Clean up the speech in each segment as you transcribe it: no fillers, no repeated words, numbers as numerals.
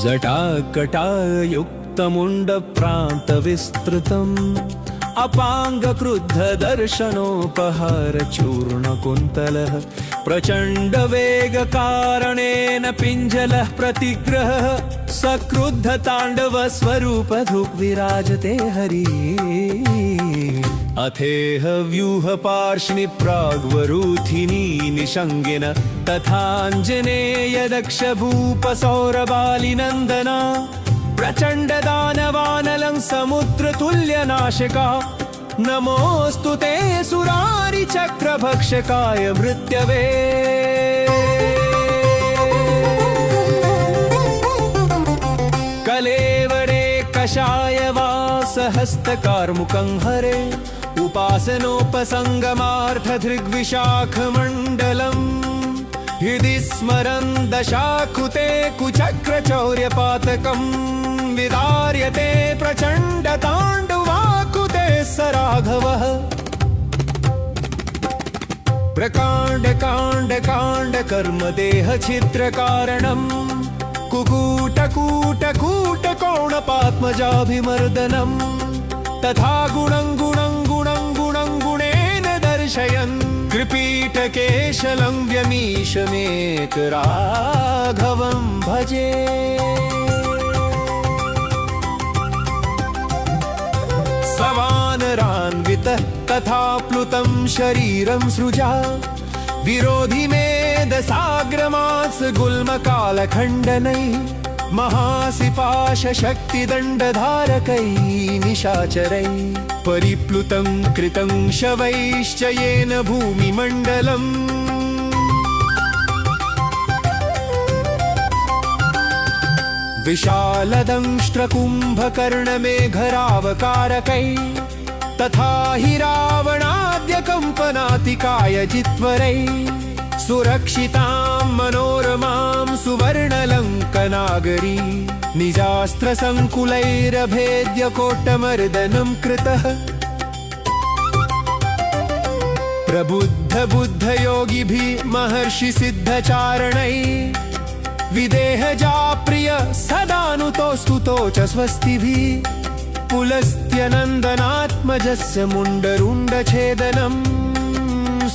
जटाकटायुक्तमुण्डप्रान्तविस्तृतम् अपाङ्गक्रुद्धदर्शनोपहारचूर्णकुन्तलः प्रचण्डवेगकारणेन पिञ्जलः प्रतिग्रहः सक्रुद्धताण्डवस्वरूपधुक् विराजते हरिः अथेह व्यूहपार्ष्णि प्राग्वरूथिनी निषङ्गिन तथाञ्जनेय दक्षभूपसौरबालिनन्दना प्रचण्डदानवानलं समुद्रतुल्यनाशिका नमोऽस्तु ते सुरारिचक्रभक्षकाय मृत्यवे कलेवरे कषाय वासहस्तकार्मुकं हरे उपासनोपसङ्गमार्थधृग्विशाखमण्डलम् हृदि स्मरन् दशाकृते कुचक्रचौर्यपातकम् विदार्यते प्रचण्डताण्डवाकृते स राघवः प्रकाण्ड कर्मदेहछिद्रकारणम् कुकूटकूटकूटकोणपात्मजाभिमर्दनम् तथा गुणेन दर्शयन् कृपीटकेशलं व्यमीशमेकराघवं भजे सवानरान्वितः तथा प्लुतं शरीरं सृजा विरोधि मेदसाग्रमात्स गुल्मकालखण्डनैः महासिपाशशक्तिदण्डधारकैः निशाचरैः परिप्लुतं कृतं शवैश्च येन भूमिमण्डलम् विशालदंष्ट्रकुम्भकर्णमेघरावकारकैः तथा हि रावणाद्यकम्पनातिकाय जित्वरैः सुरक्षितां मनोरमां सुवर्णलङ्कनागरी निजास्त्रसङ्कुलैरभेद्य कोट्टमर्दनं कृतः प्रबुद्धबुद्धयोगिभिः महर्षिसिद्धचारणैः विदेहजाप्रिय सदानुतोस्तुतो च स्वस्तिभिः पुलस्त्यनन्दनात्मजस्य मुण्डरुण्डछेदनम्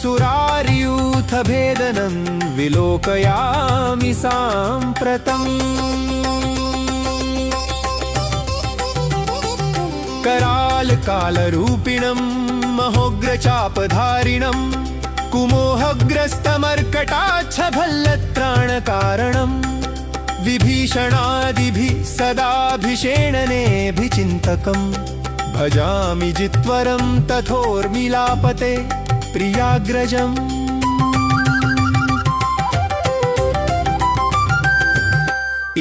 सुरार्यूथभेदनं विलोकयामि साम्प्रतम् करालकालरूपिणं महोग्रचापधारिणं कुमोहग्रस्तमर्कटाच्छभल्लत्राणकारणं विभीषणादिभिः सदाभिषेणनेऽभिचिन्तकं भजामि जित्वरं तथोर्मिलापते प्रियाग्रजम्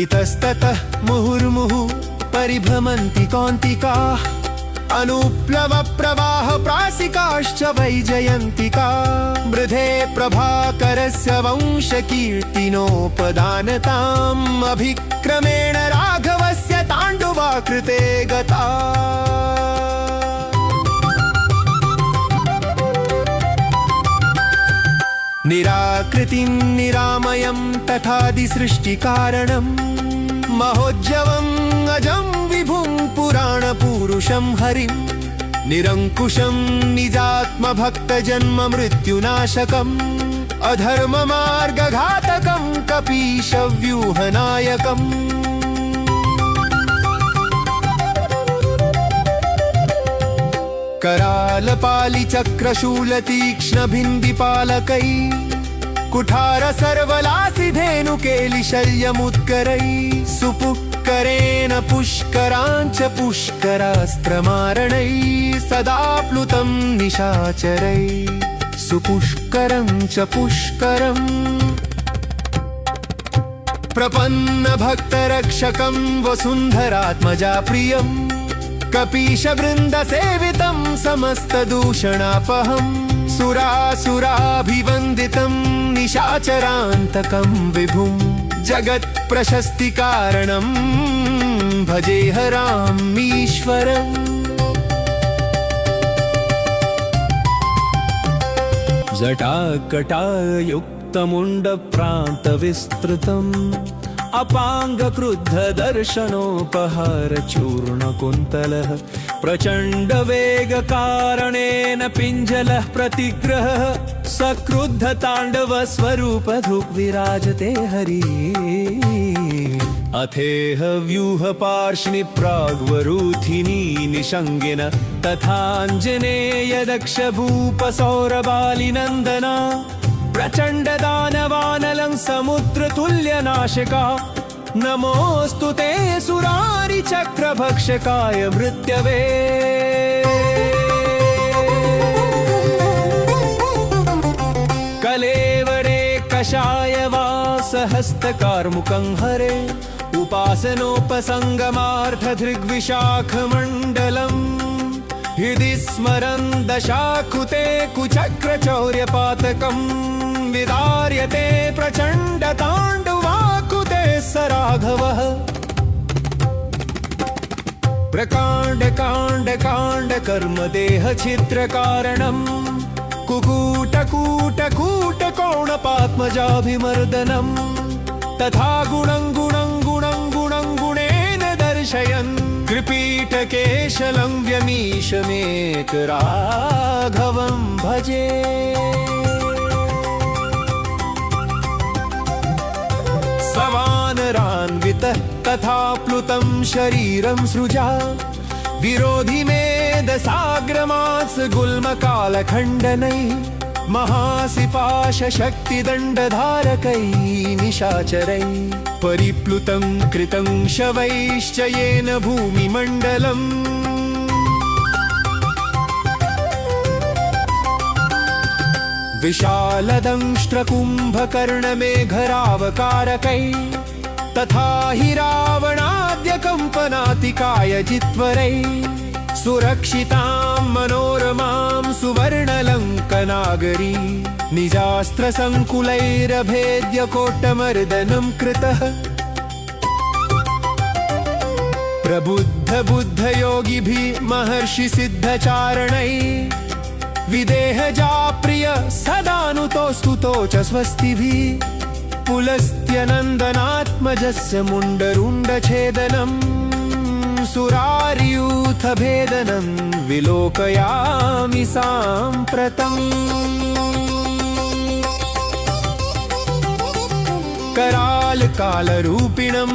इतस्ततः मुहुर्मुहुः परिभ्रमन्ति कौन्तिकाः अनुप्लवप्रवाह प्रासिकाश्च वैजयन्तिका मृधे प्रभाकरस्य वंशकीर्तिनोपदानताम् अभिक्रमेण राघवस्य ताण्डवाकृते गता निराकृतिं निरामयं तथादिसृष्टिकारणम् महोज्जवम् अजं विभुं पुराणपुरुषं हरिं निरङ्कुशं निजात्मभक्तजन्म मृत्युनाशकम् अधर्ममार्गघातकं कपीशव्यूहनायकम् करालपालिचक्रशूलतीक्ष्णभिन्दिपालकैः कुठारसर्वलासिधेनुकेलिशल्यमुत्करैः सुपुष्करेण पुष्कराञ्च पुष्करास्त्रमारणैः सदा प्लुतं निशाचरैः सुपुष्करं च पुष्करम् प्रपन्नभक्तरक्षकं वसुन्धरात्मजा प्रियम् कपीशवृन्दसेवितं समस्तदूषणापहं सुरासुराभिवन्दितं निशाचरान्तकं विभुं जगत्प्रशस्तिकारणं भजेहरामीश्वरम् जटाकटायुक्तमुण्डप्रान्तविस्तृतम् अपांग क्रुद्ध दर्शनोपहार चूर्ण कुन्तलः प्रचंड वेग कारणेन पिञ्जलः प्रतिग्रहः सक्रुद्ध तांडव स्वरूप धृक् विराजते हरि अथेह व्यूह पार्ष्णि प्राग्वरूथिनी निषङ्गिन तथाञ्जनेय दक्ष भूप सौरबालिनन्दना प्रचण्ड दानवानलं समुद्र तुल्य नाशिका नमोऽस्तु ते सुरारि चक्रभक्षकाय मृत्यवे कलेवरे कषाय वासहस्तकार्मुकं हरे उपासनोपसंगमार्थधृग्विशाखमण्डलम् हृदि स्मरन् दशाकुते कुचक्रचौर्यपातकम् विदार्यते प्रचण्डताण्डवाकुते स राघवः प्रकाण्ड काण्ड काण्ड कर्म देह छिद्र कारणम् कुकूट कूट कूट कोणपात्मजाभिमर्दनम् तथा गुणं गुणं गुणं गुणं गुणेन दर्शयन् कृपीठकेशलं व्यमीशमेक राघवं भजे सवानरान्वितः तथा प्लुतं शरीरं सृजा विरोधि मेदसाग्रमास गुल्मकालखण्डनैः महासिपाश शक्तिदण्डधारकै निशाचरै परिप्लुतं कृतं शवैश्च येन भूमिमण्डलम् विशालदंष्ट्रकुम्भकर्णमेघरावकारकै तथा हि रावणाद्यकम्पनातिकाय जित्वरै सुरक्षितां मनोरमां सुवर्णलङ्कनागरी निजास्त्रसङ्कुलैरभेद्य कोट्टमर्दनं कृतः प्रबुद्ध बुद्ध योगिभिः महर्षि सिद्धचारणै विदेहजा प्रिय सदानुतोस्तुतो च स्वस्तिभिः पुलस्त्यनन्दनात्मजस्य मुण्डरुण्डछेदनम् सुरार्यूथ भेदनं विलोकयामि साम्प्रतम् कराल कालरूपिणं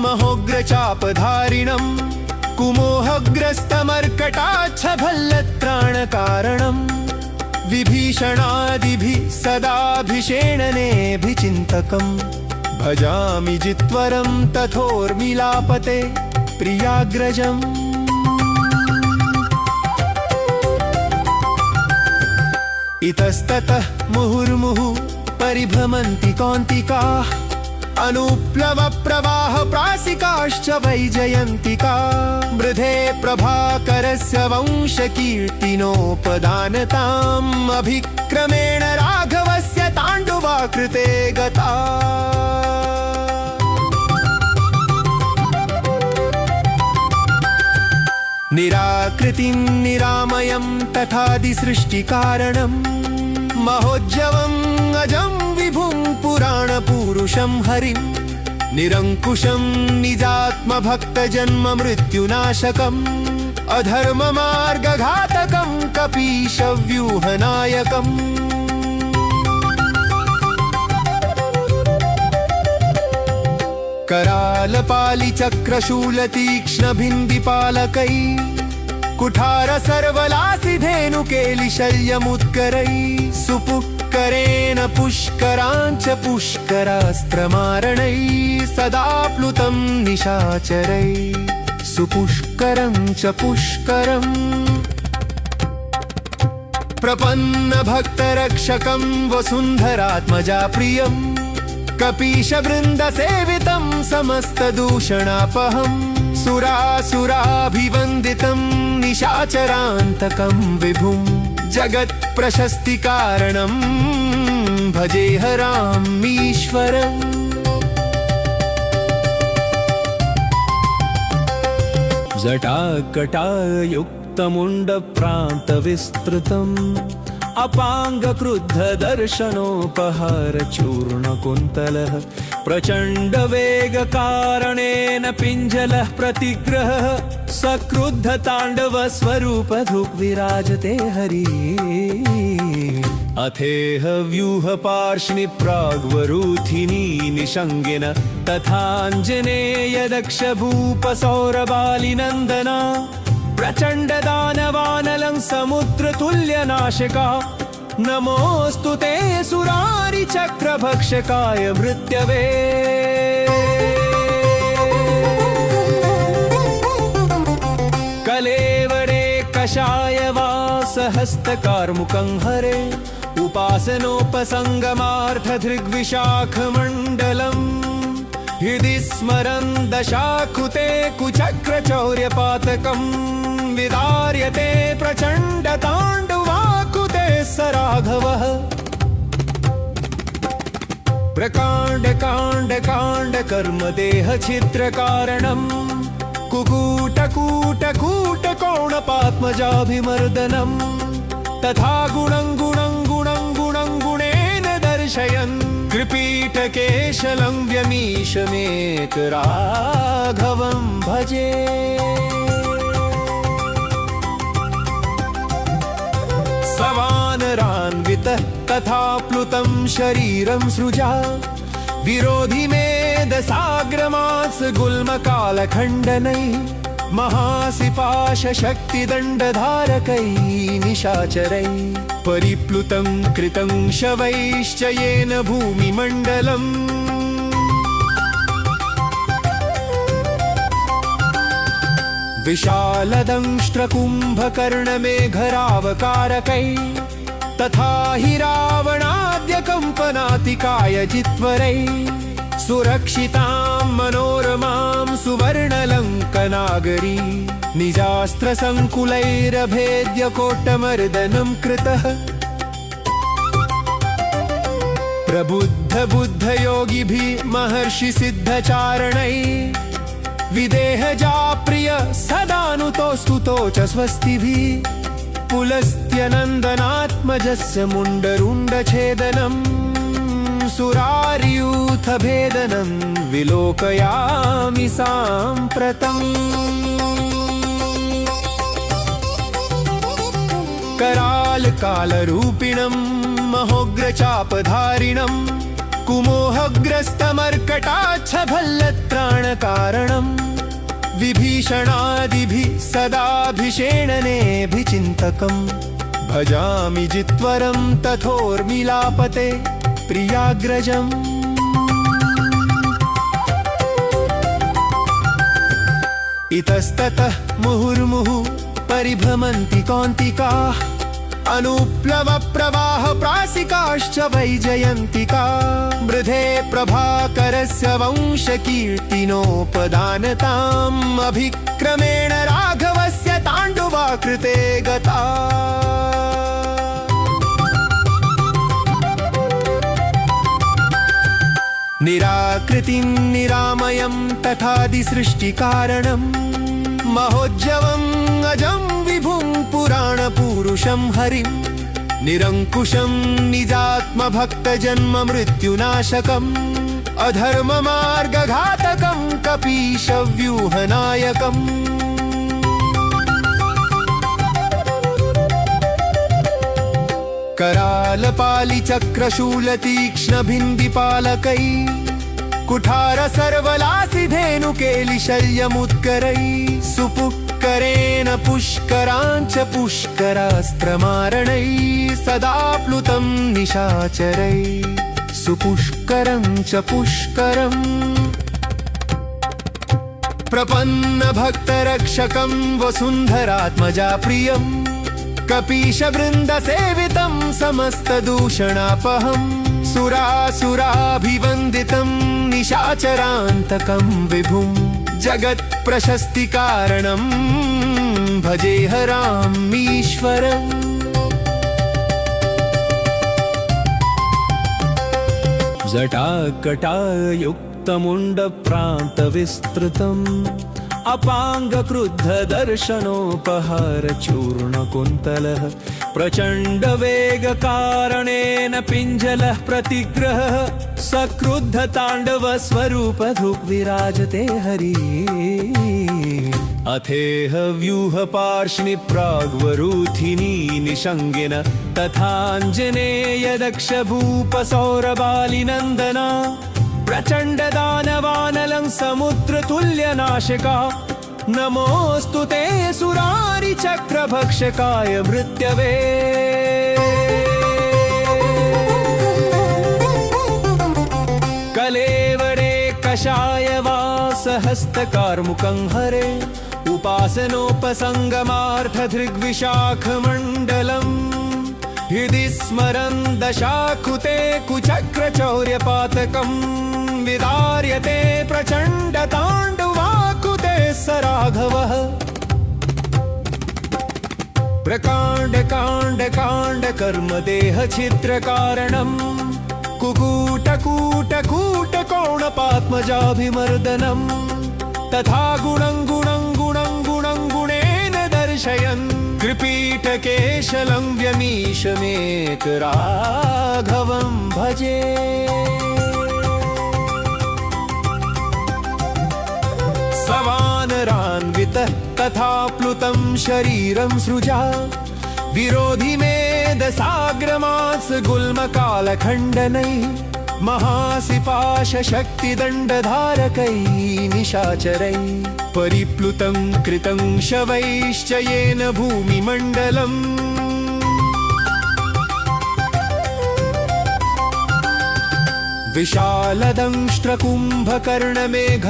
महोग्रचापधारिणं कुमोहग्रस्तमर्कटाच्छभल्लत्राणकारणं विभीषणादिभिः सदाभिषेणनेऽभिचिन्तकम् भजामि जित्वरं तथोर्मिलापते प्रियाग्रजम् इतस्ततः मुहुर्मुहुः परिभ्रमन्ति कौन्तिकाः अनुप्लव प्रवाह प्रासिकाश्च वैजयन्तिका मृधे प्रभाकरस्य वंशकीर्तिनोपदानताम् अभिक्रमेण राघवस्य ताण्डवाकृते गता निराकृतिं निरामयं तथादिसृष्टिकारणं महोज्जवम् अजं विभुं पुराणपुरुषं हरिं निरङ्कुशं निजात्मभक्तजन्म मृत्युनाशकम् अधर्ममार्गघातकं कपीशव्यूहनायकम् करालपालिचक्रशूलतीक्ष्णभिन्दिपालकै कुठार सर्वलासिधेनुकेलिशल्यमुत्करै सुपुष्करेण पुष्कराञ्च पुष्करास्त्रमारणै सदा प्लुतं निशाचरै सुपुष्करं च पुष्करम् प्रपन्नभक्तरक्षकं वसुन्धरात्मजा प्रियम् कपीशवृन्दसेवितं समस्तदूषणापहम् सुरासुराभिवन्दितं निशाचरान्तकं विभुं जगत्प्रशस्तिकारणं भजेहरामीश्वरम् जटाकटायुक्तमुण्डप्रान्तविस्तृतं अपाङ्गक्रुद्धदर्शनोपहारचूर्णकुन्तलः प्रचण्डवेगकारणेन पिञ्जलः प्रतिग्रहः सक्रुद्धताण्डवस्वरूपधुग्विराजते हरिः अथेह व्यूहपार्ष्णि प्राग्वरूथिनी निषङ्गिन तथाञ्जनेय दक्षभूपसौरबालिनन्दना प्रचण्डदानवानलं समुद्रतुल्यनाशका नमोऽस्तु ते सुरारिचक्रभक्षकाय मृत्यवे कलेवरे कषाय वासहस्तकार्मुकं हरे उपासनोपसङ्गमार्थधृग्विशाखमण्डलम् हृदि स्मरन् दशाकृते कुचक्रचौर्यपातकम् विदार्यते प्रचण्डताण्डवाकृते स राघवः प्रकाण्ड कर्मदेह छिद्रकारणम् कुकूटकूटकूटकोणपात्मजाभिमर्दनम् तथा गुणेन दर्शयन् कृपीटकेशलं व्यमीशमेकराघवं भजे सवानरान्वितः तथा प्लुतं शरीरं सृजा विरोधि मेदसाग्रमास गुल्मकालखण्डनैः महासिपाशशक्तिदण्डधारकैः निशाचरैः परिप्लुतं कृतं शवैश्च येन भूमिमण्डलम् विशालदंष्ट्रकुम्भकर्णमेघरावकारकैः तथा हि रावणाद्यकम्पनातिकाय जित्वरैः सुरक्षितां मनोरमां सुवर्णलङ्कनागरी निजास्त्रसङ्कुलैरभेद्य कोट्टमर्दनं कृतः प्रबुद्धबुद्धयोगिभिः महर्षिसिद्धचारणैः विदेहजाप्रिय सदानुतोस्तुतो च स्वस्तिभिः पुलस्त्यनन्दनात्मजस्य मुण्डरुण्डछेदनम् सुरार्यूथभेदनं विलोकयामि साम्प्रतम् करालकालरूपिणं महोग्रचापधारिणं कुमोहग्रस्तमर्कटाच्छभल्लत्राणकारणं विभीषणादिभिः सदाभिषेणनेऽभिचिन्तकं भजामि जित्वरं तथोर्मिलापते प्रियाग्रजम् इतस्ततः मुहुर्मुहुः परिभ्रमन्ति कौन्तिकाः अनुप्लवप्रवाहप्रासिकाश्च वैजयन्तिका मृधे प्रभाकरस्य वंशकीर्तिनोपदानताम् अभिक्रमेण राघवस्य ताण्डवाकृते गता निराकृतिं निरामयं तथादिसृष्टिकारणं महोज्जवम् अजं विभुं पुराणपुरुषं हरिं निरङ्कुशं निजात्मभक्तजन्म मृत्युनाशकम् अधर्ममार्गघातकं कपीशव्यूहनायकम् करालपालिचक्रशूलतीक्ष्णभिन्दिपालकै कुठार सर्वलासिधेनुकेलिशल्यमुत्करै सुपुष्करेण पुष्कराञ्च पुष्करास्त्रमारणै सदा प्लुतं निशाचरै सुपुष्करं च पुष्करम् प्रपन्नभक्तरक्षकं वसुन्धरात्मजा प्रियम् कपीशवृन्दसेवितं समस्तदूषणापहम् सुरासुराभिवन्दितं निशाचरान्तकं विभुं जगत्प्रशस्तिकारणं भजेहरामीश्वरम् जटाकटायुक्तमुण्डप्रान्तविस्तृतं अपाङ्गक्रुद्धदर्शनोपहार चूर्णकुन्तलः प्रचण्डवेगकारणेन पिञ्जलः प्रतिग्रहः सक्रुद्धताण्डवस्वरूपधृक् विराजते हरिः अथेह व्यूहपार्ष्णि प्राग्वरूथिनी निषङ्गिन तथाञ्जनेय दक्षभूपसौरबालिनन्दना प्रचण्डदानवानलं समुद्रतुल्यनाशका नमोऽस्तु ते सुरारिचक्रभक्षकाय मृत्यवे कलेवरे कषाय वासहस्तकार्मुकं हरे उपासनोपसङ्गमार्थधृग्विशाखमण्डलम् हृदि स्मरन् दशाकृते कुचक्रचौर्यपातकम् विदार्यते प्रचण्डताण्डवाकृते स राघवः प्रकाण्ड कर्मदेहछिद्रकारणम् कुकूटकूटकूटकोणपात्मजाभिमर्दनम् तथा गुणेन दर्शयन् कृपीटकेशलं व्यमीशमेकराघवं भजे सवानरान्वितः तथा प्लुतं शरीरं सृजा विरोधि मेदसाग्रमात्स गुल्मकालखण्डनैः महासिपाशशक्तिदण्डधारकैः निशाचरैः परिप्लुतं कृतं शवैश्च येन भूमिमण्डलम्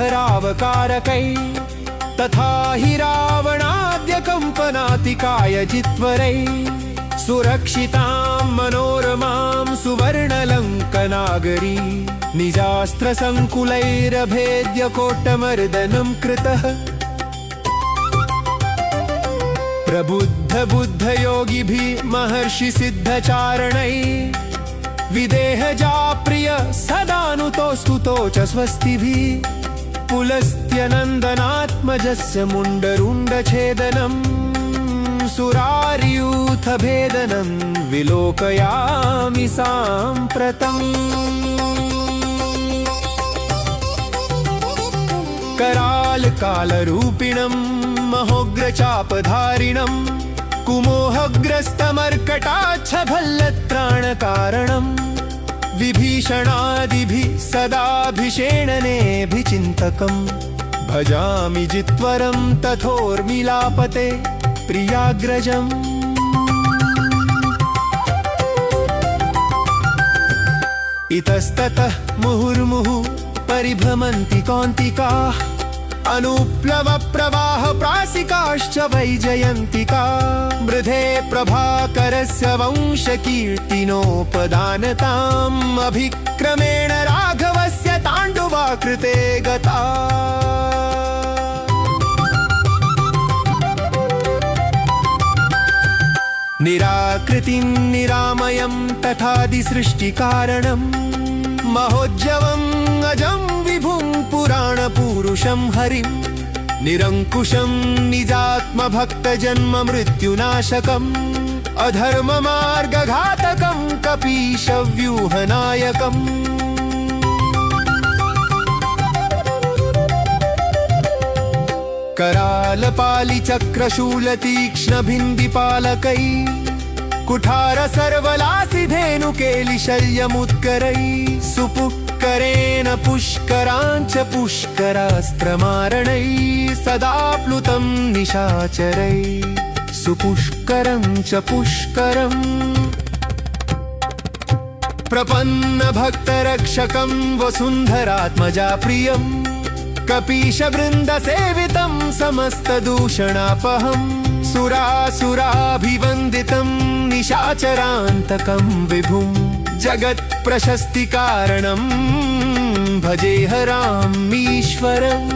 विशालदंष्ट्रकुम्भकर्णमेघरावकारकैः तथा हि रावणाद्यकम्पनातिकाय जित्वरैः सुरक्षितां मनोरमां सुवर्णलङ्कनागरी निजास्त्रसङ्कुलैरभेद्य कोट्टमर्दनं कृतः प्रबुद्धबुद्धयोगिभिः महर्षिसिद्धचारणैः विदेहजाप्रिय सदानुतोस्तुतो च स्वस्तिभिः पुलस्त्यनन्दनात्मजस्य मुण्डरुण्डछेदनम् सुरार्यूथभेदनं विलोकयामि साम्प्रतम् करालकालरूपिणं महोग्रचापधारिणं कुमोहग्रस्तमर्कटाच्छभल्लत्राणकारणं विभीषणादिभिः सदाभिषेणनेऽभिचिन्तकं भजामि जित्वरं तथोर्मिलापते प्रियाग्रजम् इतस्ततः मुहुर्मुहुः परिभ्रमन्ति कौन्तिकाः अनुप्लवप्रवाहप्रासिकाश्च वैजयन्तिका मृधे प्रभाकरस्य वंशकीर्तिनोपदानताम् अभिक्रमेण राघवस्य ताण्डवाकृते गता निराकृतिं निरामयं तथादिसृष्टिकारणं महोज्जवम् अजं विभुं पुराणपुरुषं हरिं निरङ्कुशं निजात्मभक्तजन्म मृत्युनाशकम् अधर्ममार्गघातकं कपीशव्यूहनायकम् करालपालिचक्रशूलतीक्ष्णभिन्दिपालकै कुठार सर्वलासिधेनुकेलिशल्यमुत्करै सुपुष्करेण पुष्कराञ्च पुष्करास्त्रमारणै सदा प्लुतं निशाचरै सुपुष्करं च पुष्करम् प्रपन्नभक्तरक्षकं वसुन्धरात्मजा प्रियम् कपीशवृन्दसेवितं समस्तदूषणापहम् सुरासुराभिवन्दितं निशाचरान्तकं विभुं जगत्प्रशस्तिकारणं भजेहरामीश्वरम्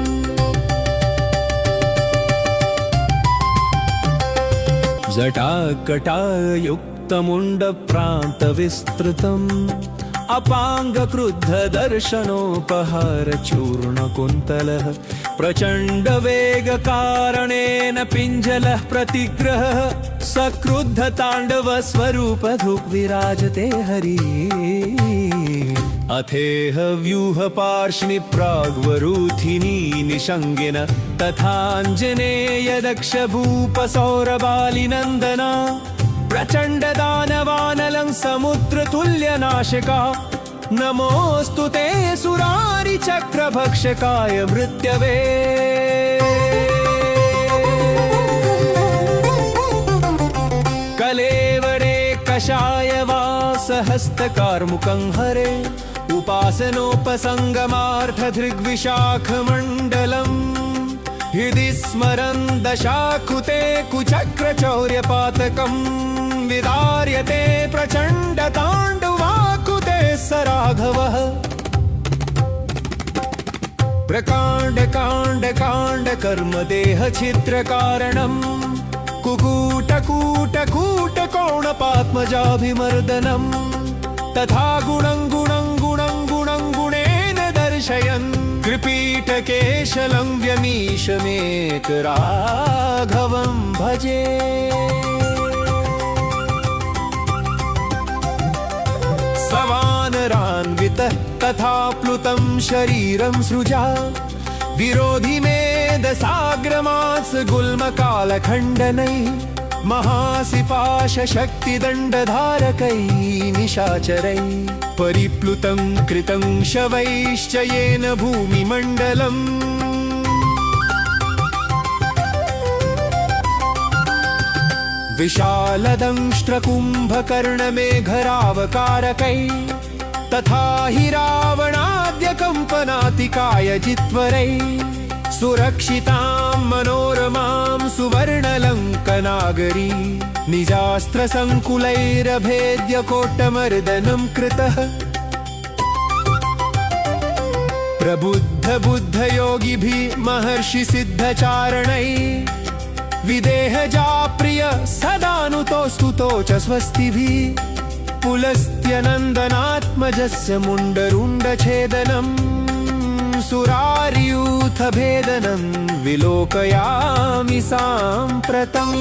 जटाकटायुक्तमुण्डप्रान्तविस्तृतं अपाङ्गक्रुद्धदर्शनोपहार चूर्णकुन्तलः प्रचण्डवेगकारणेन पिञ्जलः प्रतिग्रहः सक्रुद्धताण्डवस्वरूपधुक् विराजते हरिः अथेह व्यूहपार्ष्णि प्राग्वरूथिनी निषङ्गिन तथाञ्जनेय दक्षभूपसौरबालिनन्दना प्रचण्डदानवानलं समुद्रतुल्यनाशिका नमोऽस्तु ते सुरारिचक्रभक्षकाय मृत्यवे कलेवरे कषायवासहस्तकार्मुकं हरे उपासनोपसङ्गमार्थधृग्विशाखमण्डलम् हृदि स्मरन् दशाकुते कुचक्रचौर्यपातकम् विदार्यते प्रचण्डताण्डवाकुते स राघवः प्रकाण्ड कर्मदेह छिद्रकारणम् कुकूटकूटकूटकोणपात्मजाभिमर्दनम् तथा गुणेन दर्शयन् कृपीटकेशलं व्यमीशमेकराघवं भजे सवानरान्वितः तथा प्लुतं शरीरं सृजा विरोधि मेदसाग्रमास गुल्मकालखण्डनैः महासिपाशशक्तिदण्डधारकैः निशाचरैः परिप्लुतं कृतं शवैश्च येन भूमिमण्डलम् विशालदंष्ट्रकुम्भकर्णमेघरावकारकैः तथा हि रावणाद्यकम्पनातिकाय जित्वरैः सुरक्षितां मनोरमां सुवर्णलङ्कनागरी निजास्त्रसङ्कुलैरभेद्य कोट्टमर्दनं कृतः प्रबुद्धबुद्धयोगिभिः महर्षिसिद्धचारणैः विदेहजाप्रिय सदानुतोस्तुतो च स्वस्तिभिः पुलस्त्यनन्दनात्मजस्य मुण्डरुण्डछेदनम् सुरार्यूथभेदनं विलोकयामि साम्प्रतम्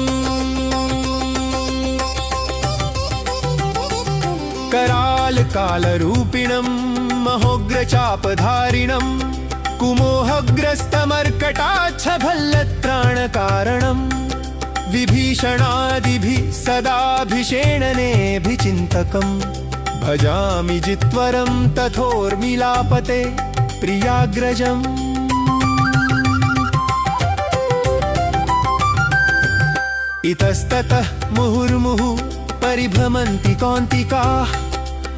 करालकालरूपिणं महोग्रचापधारिणं कुमोहग्रस्तमर्कटाच्छभल्लत्राणकारणं विभीषणादिभिः सदाभिषेणनेऽभिचिन्तकं भजामि जित्वरं तथोर्मिलापते प्रियाग्रजम् इतस्ततः मुहुर्मुहुः परिभ्रमन्ति कौन्तिकाः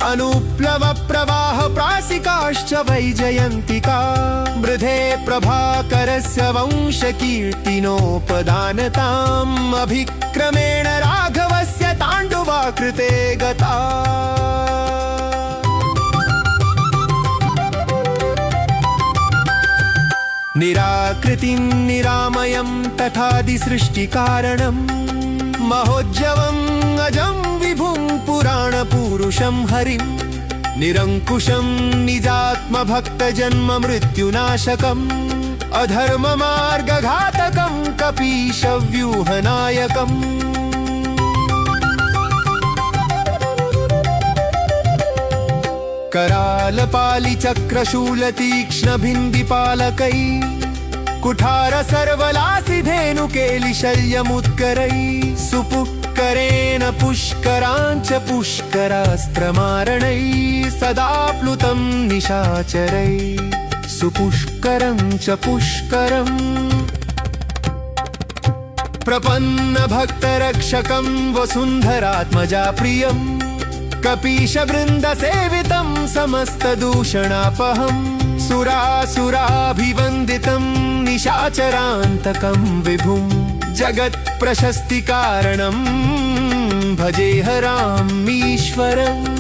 अनुप्लवप्रवाहप्रासिकाश्च वैजयन्तिका मृधे प्रभाकरस्य वंशकीर्तिनोपदानताम् अभिक्रमेण राघवस्य ताण्डवाकृते गता निराकृतिं निरामयं तथादिसृष्टिकारणम् महोज्जवम् अजं विभुं पुराणपुरुषं हरिं निरङ्कुशं निजात्मभक्तजन्म मृत्युनाशकम् अधर्ममार्गघातकं कपीशव्यूहनायकम् करालपालिचक्रशूलतीक्ष्णभिन्दिपालकैः कुठारसर्वलासिधेनुकेलिशल्यमुत्करैः सुपुष्करेण पुष्कराञ्च पुष्करास्त्रमारणैः सदा प्लुतं निशाचरैः सुपुष्करं च पुष्करम् प्रपन्नभक्तरक्षकं वसुन्धरात्मजा प्रियम् कपीशवृन्दसेवितं समस्तदूषणापहम् सुरासुराभिवन्दितं निशाचरान्तकं विभुं जगत्प्रशस्तिकारणं भजेह राममीश्वरम्